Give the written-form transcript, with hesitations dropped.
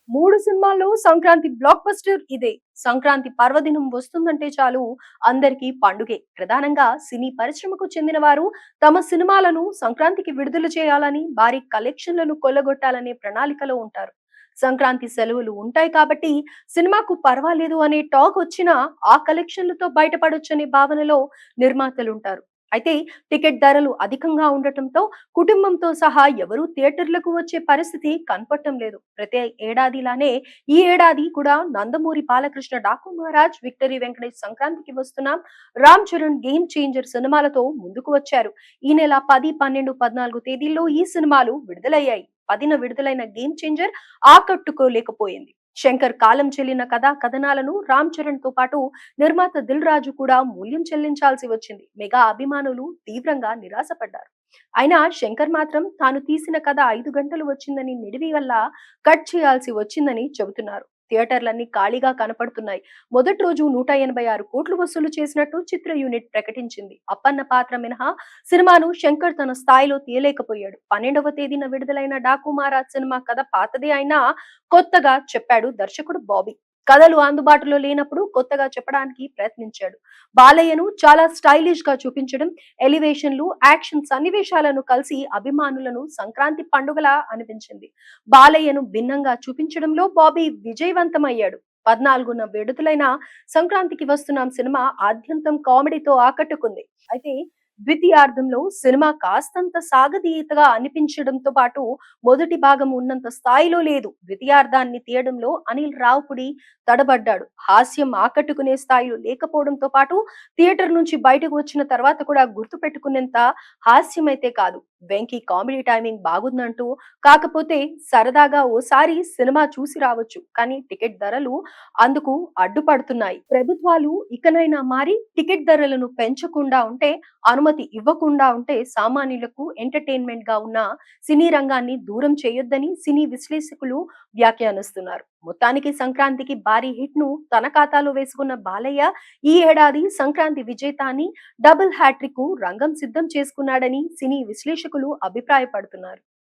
3 సినిమాల్లో Sankranti block buster ఇదే. సంక్రాంతి పర్వదినం వస్తుందంటే చాలు అందరికీ పండుగే. ప్రధానంగా సినీ పరిశ్రమకు చెందిన వారు తమ సినిమాలను సంక్రాంతికి విడుదల చేయాలని, భారీ కలెక్షన్లను కొల్లగొట్టాలనే ప్రణాళికలో ఉంటారు. సంక్రాంతి సెలవులు ఉంటాయి కాబట్టి సినిమాకు పర్వాలేదు అనే టాక్ వచ్చినా ఆ కలెక్షన్లతో బయటపడొచ్చనే భావనలో నిర్మాతలుంటారు. అయితే టికెట్ ధరలు అధికంగా ఉండటంతో కుటుంబంతో సహా ఎవరూ థియేటర్లకు వచ్చే పరిస్థితి కనపడటం లేదు. ప్రతి ఏడాదిలానే ఈ ఏడాది కూడా నందమూరి బాలకృష్ణ డాకు మహారాజ్, విక్టరీ వెంకటేష్ సంక్రాంతికి వస్తున్నాం, రామ్ చరణ్ గేమ్ చేంజర్ సినిమాలతో ముందుకు వచ్చారు. ఈ నెల 10, 12, 14 తేదీల్లో ఈ సినిమాలు విడుదలయ్యాయి. 10న విడుదలైన గేమ్ చేంజర్ ఆకట్టుకోలేకపోయింది. శంకర్ కాలం చెల్లిన కథా కథనాలను రామ్ చరణ్ తో పాటు నిర్మాత దిల్ రాజు కూడా మూల్యం చెల్లించాల్సి వచ్చింది. మెగా అభిమానులు తీవ్రంగా నిరాశపడ్డారు. అయినా శంకర్ మాత్రం తాను తీసిన కథ 5 గంటలు వచ్చిందని నిడివి వల్ల కట్ చేయాల్సి వచ్చిందని చెబుతున్నారు. థియేటర్లన్నీ ఖాళీగా కనపడుతున్నాయి. మొదటి రోజు 186 కోట్లు వసూలు చేసినట్టు చిత్ర యూనిట్ ప్రకటించింది. అప్పన్న పాత్ర మినహా సినిమాను శంకర్ తన స్థాయిలో తీయలేకపోయాడు. 12వ తేదీన విడుదలైన డాకు మహారాజ్ సినిమా కథ పాతదే అయినా కొత్తగా చెప్పాడు దర్శకుడు బాబీ. కథలు అందుబాటులో లేనప్పుడు కొత్తగా చెప్పడానికి ప్రయత్నించాడు. బాలయ్యను చాలా స్టైలిష్ గా చూపించడం, ఎలివేషన్లు, యాక్షన్ సన్నివేశాలను కలిసి అభిమానులను సంక్రాంతి పండుగలా అనిపించింది. బాలయ్యను భిన్నంగా చూపించడంలో బాబీ విజయవంతమయ్యాడు. 14న విడుదలైన సంక్రాంతికి వస్తున్నాం సినిమా ఆద్యంతం కామెడీతో ఆకట్టుకుంది. అయితే ద్వితీయార్థంలో సినిమా కాస్తంత సాగతీయతగా అనిపించడంతో పాటు మొదటి భాగం ఉన్నంత స్థాయిలో లేదు. ద్వితీయార్థాన్ని తీయడంలో అనిల్ రావుపుడి తడబడ్డాడు. హాస్యం ఆకట్టుకునే స్థాయిలో లేకపోవడంతో పాటు థియేటర్ నుంచి బయటకు వచ్చిన తర్వాత కూడా గుర్తు పెట్టుకునేంత హాస్యం అయితే కాదు. వెంకీ కామెడీ టైమింగ్ బాగుందంటూ, కాకపోతే సరదాగా ఓసారి సినిమా చూసి రావచ్చు, కానీ టికెట్ ధరలు అందుకు అడ్డుపడుతున్నాయి. ప్రభుత్వాలు ఇకనైనా మారి టికెట్ ధరలను పెంచకుండా ఉంటే, అనుమతి ఇవ్వకుండా ఉంటే సామాన్యులకు ఎంటర్టైన్మెంట్ గా ఉన్న సినీ రంగాన్ని దూరం చేయొద్దని సినీ విశ్లేషకులు వ్యాఖ్యానిస్తున్నారు. మొత్తానికి సంక్రాంతికి భారీ హిట్ ను తన ఖాతాలో వేసుకున్న బాలయ్య ఈ ఏడాది సంక్రాంతి విజేత అని, డబుల్ హ్యాట్రిక్ కు రంగం సిద్ధం చేసుకున్నాడని సినీ విశ్లేషకులు అభిప్రాయపడుతున్నారు.